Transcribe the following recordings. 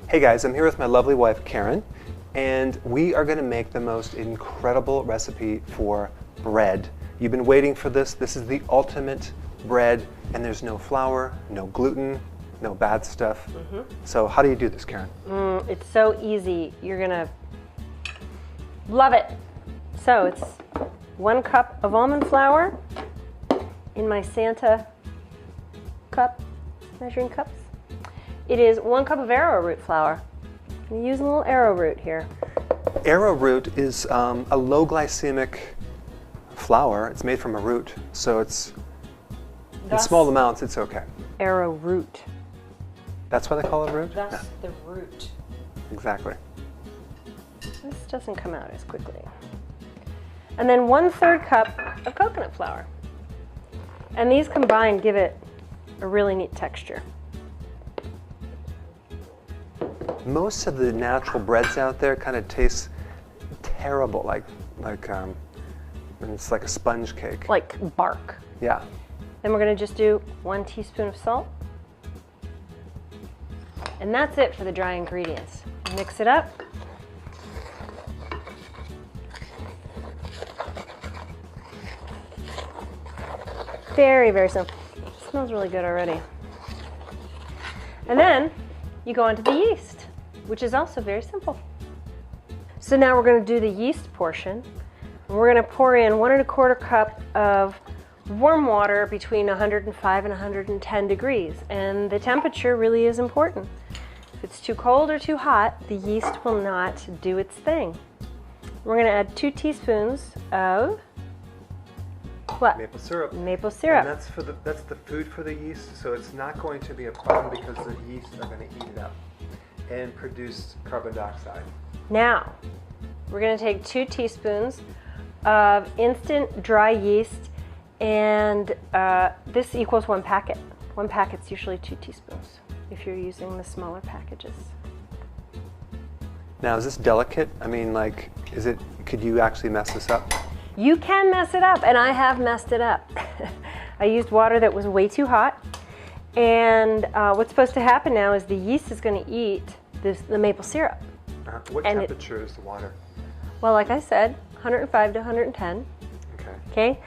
Hey guys, I'm here with my lovely wife Karen, and we are going to make the most incredible recipe for bread. You've been waiting for this. This is the ultimate bread, and there's no flour, no gluten, no bad stuff. So how do you do this, Karen? It's so easy. You're going to love it. So it's 1 cup of almond flour in my Santa cup, measuring cups. It is 1 cup of arrowroot flour. I'm going to use a little arrowroot here. Arrowroot is a low glycemic flour. It's made from a root, so it's in small amounts, it's okay. Arrowroot. That's why they call it a root? That's the root. Exactly. This doesn't come out as quickly. And then 1/3 cup of coconut flour. And these combined give it a really neat texture. Most of the natural breads out there kind of taste terrible, like it's like a sponge cake. Like bark. Yeah. Then we're going to just do 1 teaspoon of salt. And that's it for the dry ingredients. Mix it up. Very, very simple. It smells really good already. And then you go on to the yeast, which is also very simple. So now we're going to do the yeast portion. And we're going to pour in 1 1/4 cup of warm water between 105 and 110 degrees. And the temperature really is important. If it's too cold or too hot, the yeast will not do its thing. We're going to add 2 teaspoons of what? Maple syrup. Maple syrup. And that's the food for the yeast, so it's not going to be a problem because the yeast are going to eat it up and produce carbon dioxide. Now, we're going to take 2 teaspoons of instant dry yeast, and this equals 1 packet. 1 packet's usually 2 teaspoons if you're using the smaller packages. Now, is this delicate? I mean, like, could you actually mess this up? You can mess it up, and I have messed it up. I used water that was way too hot, and what's supposed to happen now is the yeast is going to eat the maple syrup. What temperature is the water? Well, like I said, 105 to 110. Okay. Okay,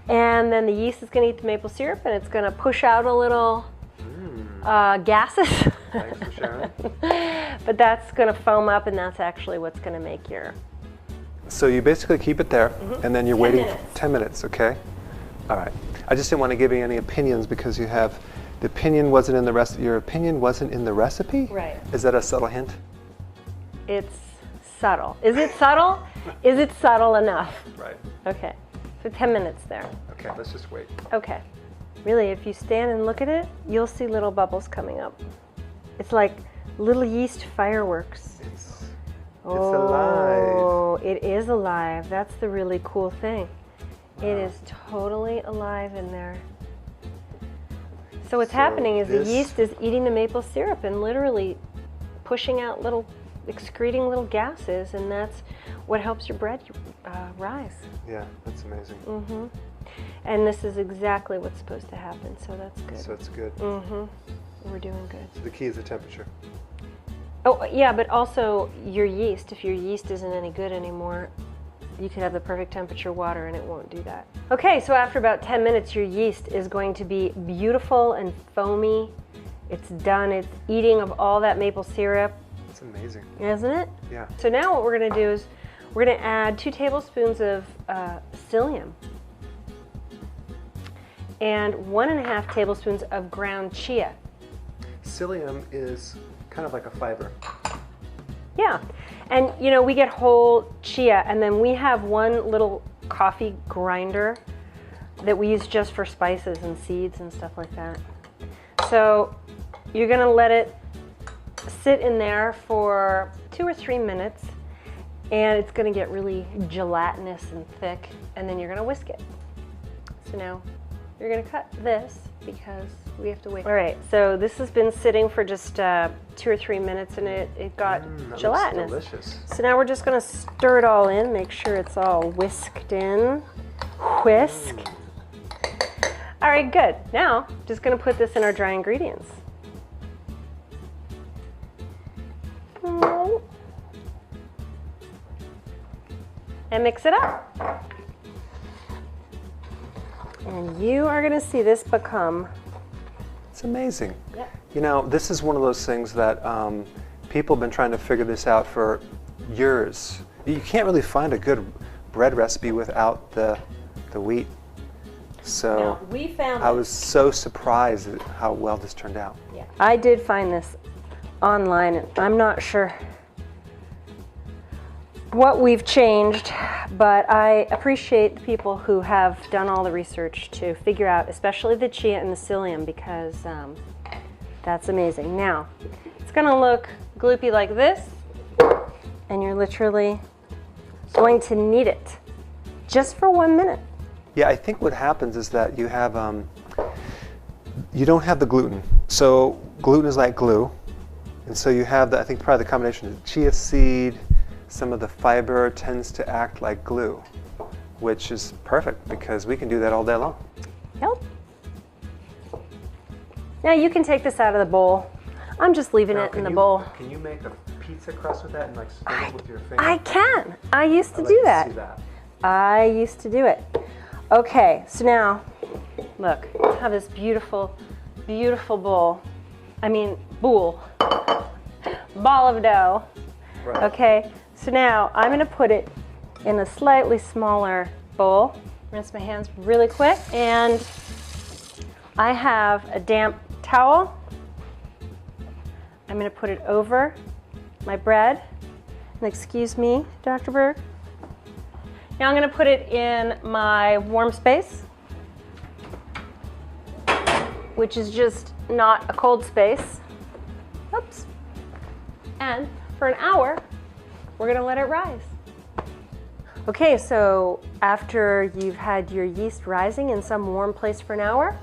and then the yeast is going to eat the maple syrup, and it's going to push out a little gases. Thanks for sharing. But that's going to foam up, and that's actually what's going to make your... So you basically keep it there, and then you're waiting 10 10 minutes, minutes. okay? All right. I just didn't want to give you any opinions because your opinion wasn't in the recipe? Right. Is that a subtle hint? It's subtle. Is it subtle? Is it subtle enough? Right. Okay. So 10 minutes there. Okay, let's just wait. Okay. Really, if you stand and look at it, you'll see little bubbles coming up. It's like little yeast fireworks. It's alive. Oh, it is alive. That's the really cool thing. Wow. It is totally alive in there. So what's happening is the yeast is eating the maple syrup and literally pushing out excreting little gases, and that's what helps your bread rise. Yeah, that's amazing. And this is exactly what's supposed to happen, so that's good. So it's good. We're doing good. So the key is the temperature. Oh, yeah, but also your yeast. If your yeast isn't any good anymore, you could have the perfect temperature water and it won't do that. Okay, so after about 10 minutes, your yeast is going to be beautiful and foamy. It's done. It's eating of all that maple syrup. It's amazing. Isn't it? Yeah. So now what we're going to do is we're going to add 2 tablespoons of psyllium and 1 1/2 tablespoons of ground chia. Psyllium is kind of like a fiber. Yeah, and you know, we get whole chia, and then we have one little coffee grinder that we use just for spices and seeds and stuff like that. So you're gonna let it sit in there for 2 or 3 minutes, and it's gonna get really gelatinous and thick, and then you're gonna whisk it. So now you're gonna cut this because we have to wait. All right, so this has been sitting for just 2 or 3 minutes, and it got gelatinous. Looks delicious. So now we're just gonna stir it all in, make sure it's all whisked in. Whisk. All right, good. Now, just gonna put this in our dry ingredients. and mix it up. And you are going to see this become... It's amazing. Yep. You know, this is one of those things that people have been trying to figure this out for years. You can't really find a good bread recipe without the wheat. So No, we found I it. was so surprised at how well this turned out. Yeah. I did find this online, and I'm not sure what we've changed, but I appreciate the people who have done all the research to figure out, especially the chia and the psyllium, because that's amazing. Now, it's going to look gloopy like this, and you're literally going to knead it just for 1 minute. Yeah, I think what happens is that you have, you don't have the gluten. So gluten is like glue. And so you have, I think probably the combination of chia seed, some of the fiber tends to act like glue, which is perfect because we can do that all day long. Yep. Now you can take this out of the bowl. I'm just leaving it in the bowl. Can you make a pizza crust with that and like spin it with your finger? I can. I used to do that. I used to do it. Okay, so now, look, I have this beautiful, beautiful bowl. I mean, ball of dough. Right. Okay, so now I'm going to put it in a slightly smaller bowl. Rinse my hands really quick, and I have a damp towel. I'm going to put it over my bread. And excuse me, Dr. Berg. Now I'm going to put it in my warm space, which is just not a cold space. Oops. And for an hour, we're going to let it rise. Okay, so after you've had your yeast rising in some warm place for an hour,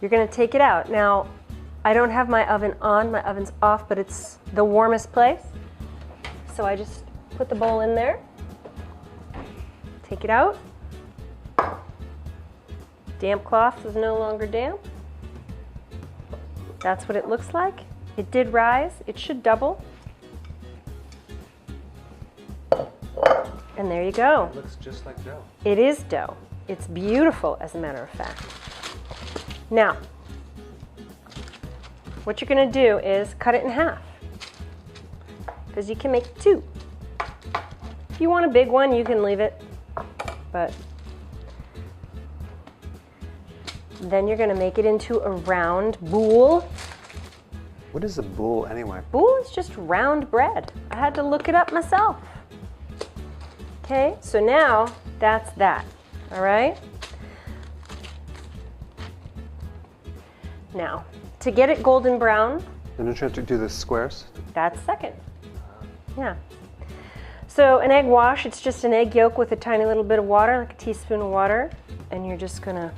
you're going to take it out. Now, I don't have my oven on, my oven's off, but it's the warmest place. So I just put the bowl in there. Take it out. Damp cloth is no longer damp. That's what it looks like. It did rise. It should double. And there you go. It looks just like dough. It is dough. It's beautiful, as a matter of fact. Now, what you're going to do is cut it in half, because you can make two. If you want a big one, you can leave it. But then you're going to make it into a round boule. What is a boule anyway? Boule is just round bread. I had to look it up myself. Okay, so now that's that. All right? Now, to get it golden brown, And don't you have to do the squares? that's second. Yeah. So an egg wash, it's just an egg yolk with a tiny little bit of water, like a teaspoon of water, and you're just gonna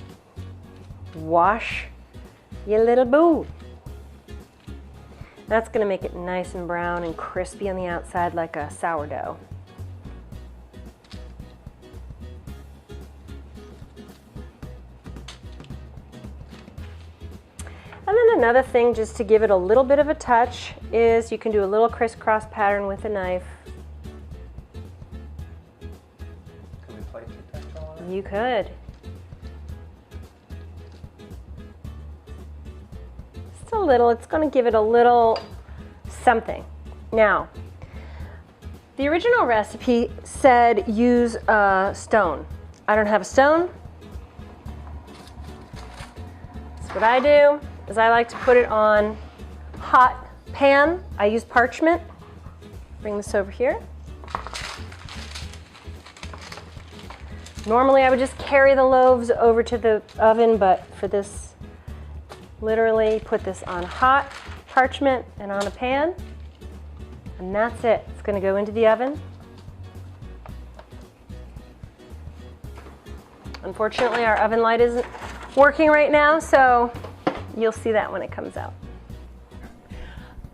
wash your little boule. That's gonna make it nice and brown and crispy on the outside like a sourdough. And then another thing, just to give it a little bit of a touch, is you can do a little crisscross pattern with a knife. Can we play tic-tac-toe on it? You could. Just a little, it's going to give it a little something. Now, the original recipe said use a stone. I don't have a stone. So what I do is I like to put it on hot pan. I use parchment. Bring this over here. Normally I would just carry the loaves over to the oven, but for this, literally put this on hot parchment and on a pan, and that's it. It's going to go into the oven. Unfortunately, our oven light isn't working right now, so you'll see that when it comes out.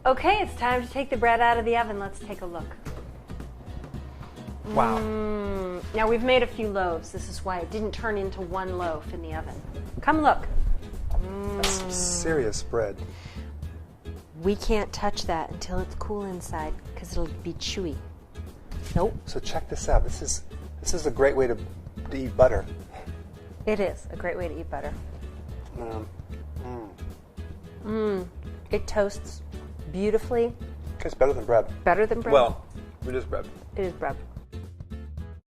Okay, it's time to take the bread out of the oven. Let's take a look. Wow. Now we've made a few loaves. This is why it didn't turn into one loaf in the oven. Come look. That's some serious bread. We can't touch that until it's cool inside because it'll be chewy. Nope. So check this out. This is This is a great way to eat butter. It is a great way to eat butter. It toasts beautifully. It's better than bread. Better than bread. Well, it is bread. It is bread.